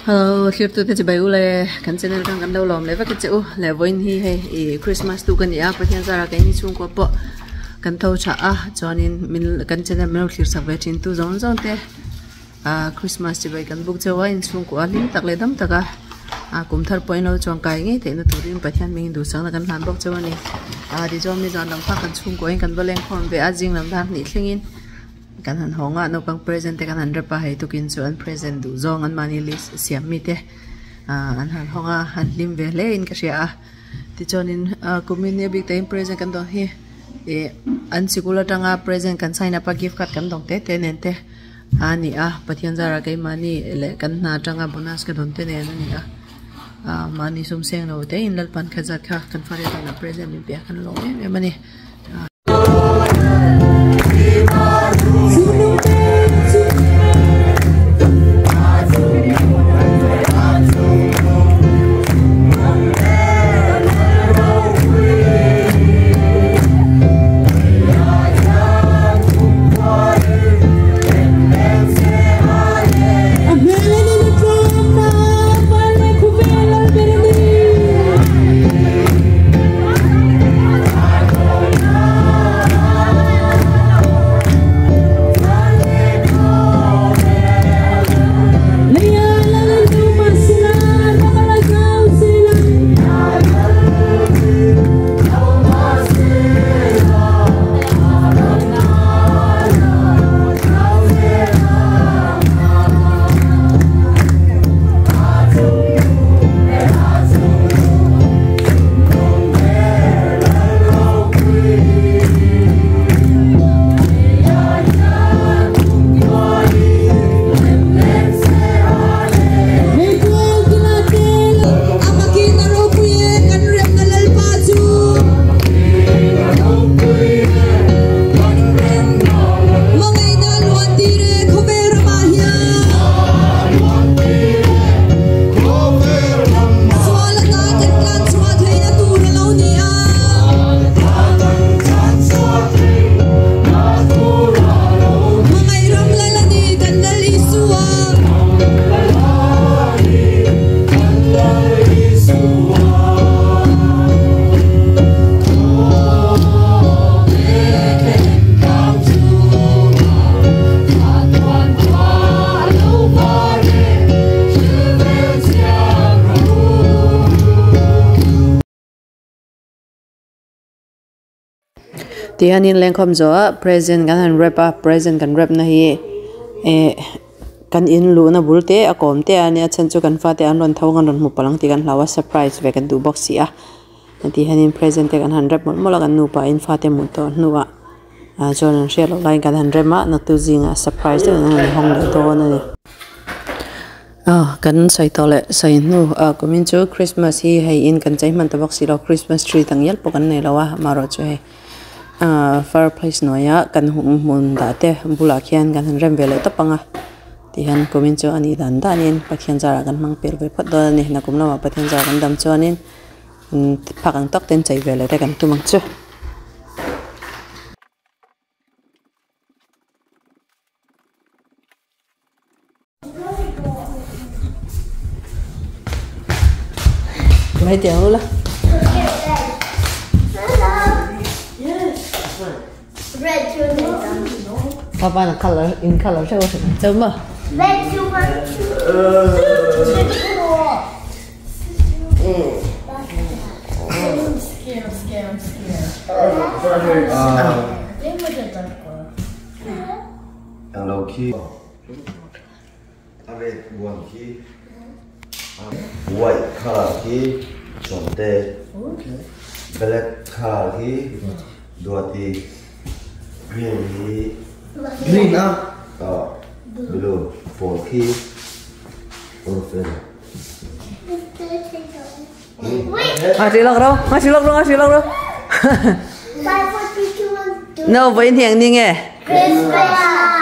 Hello, here to the chibai ule kan channel kan lo lom le va ke chu le voin hi he Christmas tu kan ya pathian zara kai ni chung ko po kan tho cha a chonin min kan channel mel clear sa vetin tu zon zon te Christmas chibai kan buk chawa in chung ko alim tak le dam taka kum thar point lo chong kai nge te na turin pathian ming du sang kan han bok chawa ni di jom mi jan lang pa kan chung ko in kan baleng khon ve a jing lam dan ni thlingin kan han honga no pang present te kan han repa hai tu kin chuan present du zong an mani list siam mi te an han honga han lim ve le in ka ria ti chonin community big time present kan do hi an sikula tanga present kan sign up a gift card kan dong te nen te ani pathian zara kai mani le kan na tanga bonus ka don te ne ani mani sum seng no te in lal pan khaza kha kan fare ta na present mi pe kan lo me mani tianin lengkhom zo present kan han rep present kan rep na hi kan in lu na bulte akom te ani chan chu kan fa te an ron thawng an ron mu palang ti kan hlawa surprise ve kan du box ya ti hanin present te kan han rep mol mol kan nu pa in fa te mu to nuwa chon share lo line kan han rep ma na tu jinga surprise te na hong le to na ni kan sai to le sai nu komin chu Christmas hi hei in kan chai man ta box lo Christmas tree tangyal po kan nei lawa maro chu he fireplace noya kan mun da te bula khian kan han rem vele tapanga ti han komin chu ani dan danin pathian zara kan mang per ve phat do ni na kum lawa pathian zara kan dam chuanin phakang tak ten chai vele te kan tumang chu mai tiang la Red two. Papa na color in color siya ko so mo Red two. I'm scared. Ang low key. Ave one key. White color key. Sonte. Black color key. Dua key. Green key. Green Blue 4 key. Orphan. ngasih log đâu no với thiện đi nghe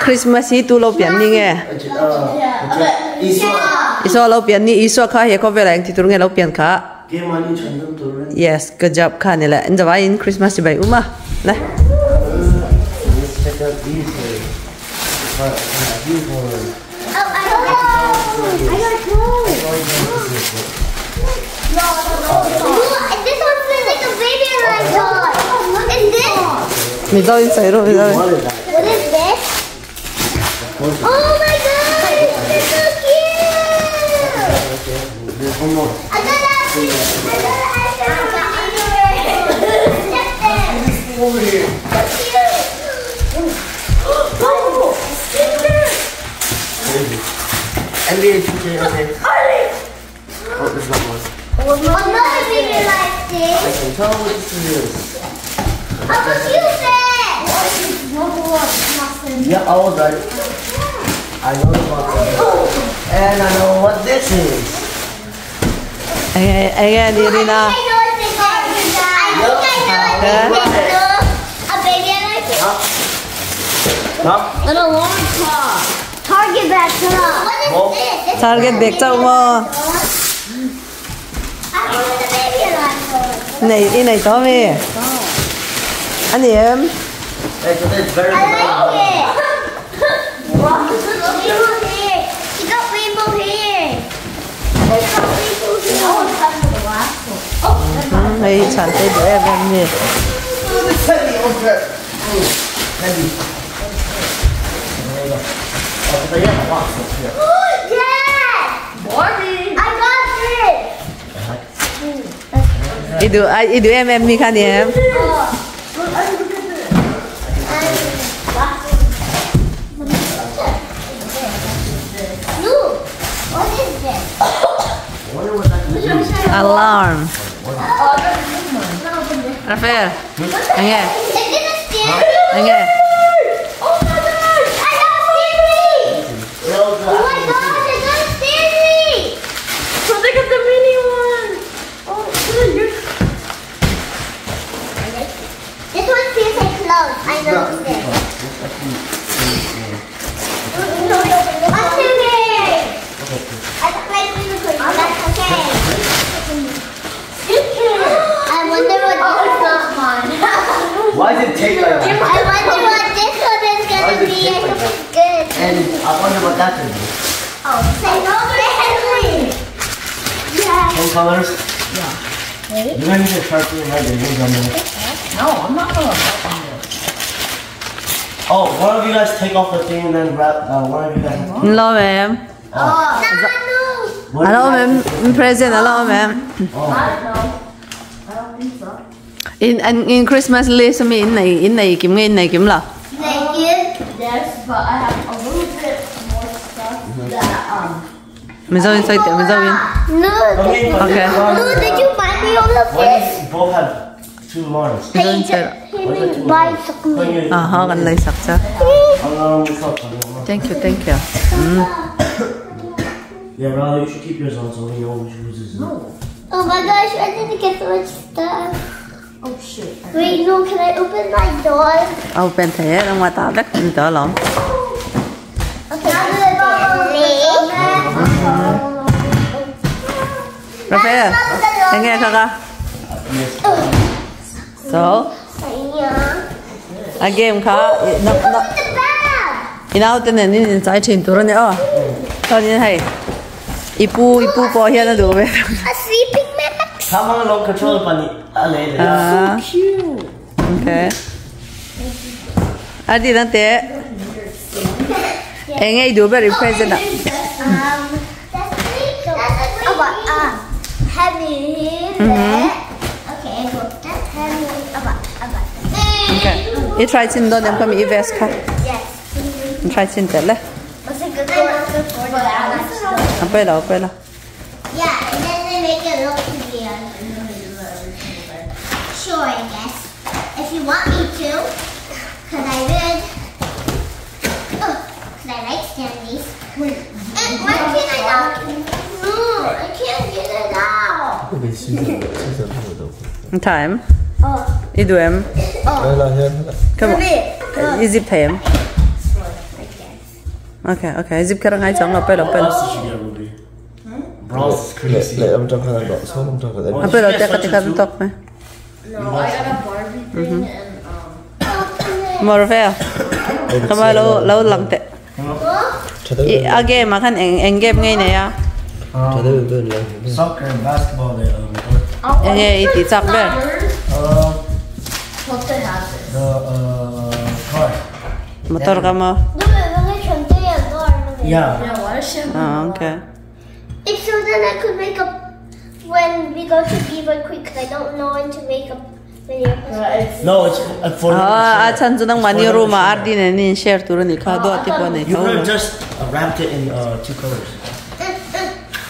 Christmas hi tu lâu biển đi nghe iso lâu biển ni iso kha he ko vela thì tu nghe lâu biển kha yes good job kha ne la in the in Christmas by uma la I got mình rồi xảy rồi rồi. What is this? Oh my god! It's so cute! There's one more. I got that! Over here. Oh! NBA 2K, okay. Oh, there's not one. Another baby like I this. can tell what this is. How about you say? Yeah, I was right. I know about that. And I know what this is. Anh đi đi nào. I know what this is. I think I know what this is. A baby like this. Huh? An alarm clock. Target back clock. What is this? Target back cháu mà. I want the baby alarm clock. Này to về. Anh em. Hey, so that's very I like it. Wow, rainbow here. You got rainbow here. You got rainbow here. Oh, that's the last one. Oh, that's not. Này sản tới đứa em nhỉ. Teddy, okay. Teddy. There you go. Oh, so yeah, I want this here. Dad! Barbie. I got this. Idu em mi kan em. Look, what is this? I wonder what that is. Alarm. Rafael. Anh nghe. Is this a steering? Anh nghe. Oh my gosh! I got a steering! Oh my gosh, I got a steering! So they got the mini one. Oh, good. You're This one feels like clothes. I know this. I'm steering! I got my unicorn. That's okay. I wonder what this is. not mine. Why did it take like that? I wonder what this one is gonna be. I hope it's good. And I wonder what that could be. Oh, say no family. Yeah. Some colors? Yeah. You're gonna need a Sharpie and write your names on there. No, I'm not gonna open it. Oh, one of you guys take off the thing and then wrap, one of you guys. Lo em. Oh. What Alo do you em guys- present alo em. I don't know. I don't think so. In Christmas list mi in này kiếm là. Thank you. Yes, but I have a little bit more stuff that Mình rồi xoay mình rồi in. No. Okay, but Okay. No, did you buy me all of why this? do you both have two alarms? Mình rồi xoay. He didn't buy something. Aha, kan lấy sạc cha. Alarm, what's up? Alarm. Thank you. Yeah, Riley, you should keep yours on so we know which loses. Oh my gosh, I didn't get so much stuff. oh shit. Wait, no, can I open my door? Open thế, đang ngoài tao đất mình tớ lắm. Okay, I'm gonna Rafael, anh nghe không? So, a game ka, no, The bag! inaw tên nên giải trình tụi nó. Thôi như này, ipu po hiện là đủ về. A sleeping mask? How long long control bunny? Ah, Cute. okay. Adi đang thế. Anh ấy đủ về present à? Heavy there. Okay, well, that's heavy. Okay. You try to do them come vest ka. Yes. You try to tell le. What's a good one? Apa lah. Yeah, and then they make it look easier. Sure, I guess. If you want me to, because I would. Oh, because I like Stanleys. And why can't I not? No, I can't get it out. Time. Oh, You do em. Come on. You zip them. Okay. Zip cái ngay trong apa lah. What else did you get, Ruby? Bronze is crazy. Lại ông trong khăn đỏ số ông trong cái đấy. Apa lah teka talk me. No, I got a Barbie thing and More fair. Kamu lâu lăng tệ. Cho tới Game mà khăn anh game ngay này à? cho tới bên này. Soccer and basketball, they Anh ấy tí chắc đấy. Hope they have this. the motor ka mo. Yeah. Yeah, why is she? Okay. It's so then I could make up when we go to Beaver Creek because I don't know when to make up video. No, it's for Chan zu nang mani room ardi ne ni share tu ni kha do ati ko ne You could have just wrapped it in 2 colors.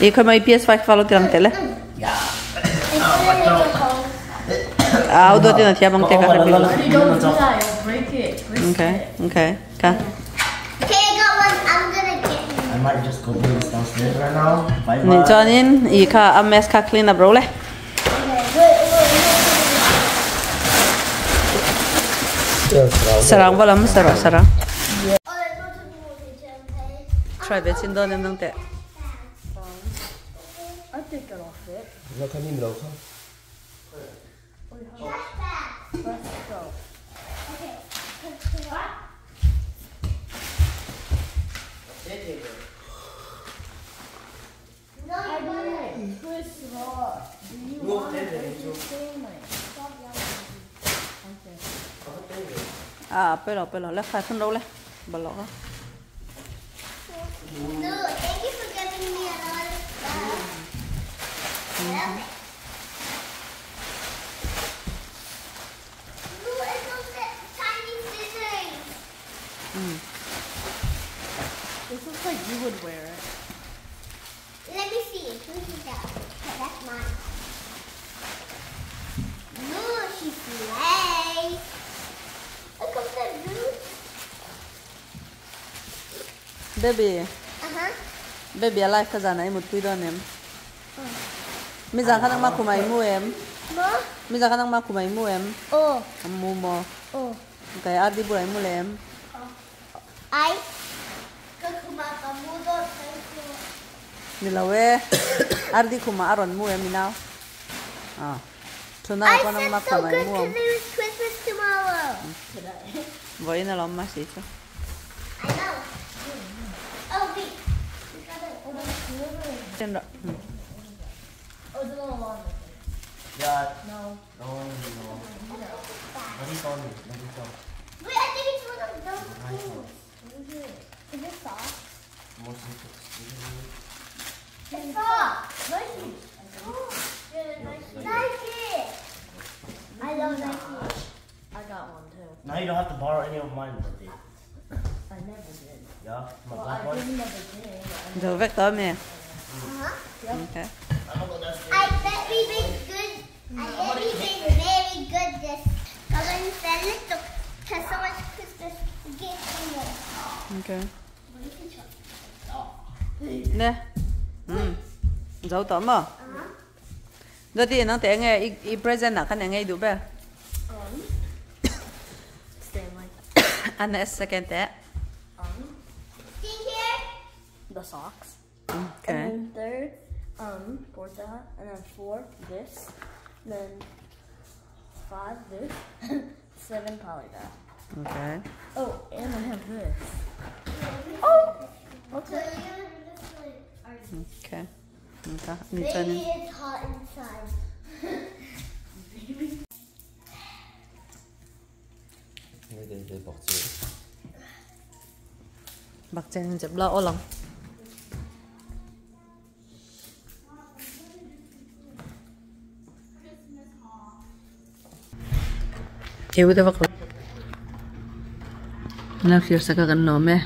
E ko mai PS5 follow tiram tele. Yeah. Au do ti na thia bang te ka You don't do that, you'll break it. Twist Okay, it. okay. Ka. Okay, I got one. I'm gonna get him. I might just go do this downstairs right now. Bye Ni bye. chonin I kha a mess ka clean up ro le. Sarang balam sarang. Oh, let's go to the movie, okay? Try ve chin do nem nang te. I think it'll fit. Nó có nhìn đâu không? Let's go. No, I you got it. didn't twist it off. Do you want to break your thing? Stop yelling. Okay. Pero le khai phun ro le. Balo ka. No, thank you for giving me a lot of stuff. I love it. Ooh, it's those tiny scissors. This looks like you would wear it. Let me see. Who's that? Okay, that's mine. Ooh, she slays. Look at that blue. Baby, Uh-huh. baby alive ka jana I mut pui do nem. Mi za khanang ma khumai mu em. Mo? Mi za khanang ma khumai mu em. Oh. Mu mo. Oh. Kai ardi burai mu lem. Ay. Kakamudo. Nilawe ardi khuma aron mu em now. Tonight I ko nang said ma so khumai good mu. because it was Christmas tomorrow. Voi na lom ma si cho. I know. Oh, wait. We gotta order the Ten ro. Oh, it's a little long. Yeah. No. No. Let me tell you. Wait, I think it's one of those things. Is it soft? It's soft. Nike. Nike. I love Nike. I got one too. Now you don't have to borrow any of mine, birthday. I never did. Yeah, my Well, black I one. didn't never did. Do vector me. Uh-huh. Okay. I'm gonna go downstairs. I bet we've been good. I bet we've been very good this. Because when we fell it, because so much Christmas gifts in there. Okay. What is it? Nè. Dấu tóm mà. Rồi thì nó té nghe i present là khán nghe đủ bè. Stand like Anh est second té. See here? the socks. Okay. And then third, fourth that, and then four this, and then 5 this, 7 probably that. Okay. Oh, and I have this. Oh, okay. Okay. Okay. Ni cho Maybe nên. it's hot inside. Để bọc chữ. Bạc chân chụp lo ô lòng. Yêu thế vật. Nó phía sau cái gần nổ mẹ.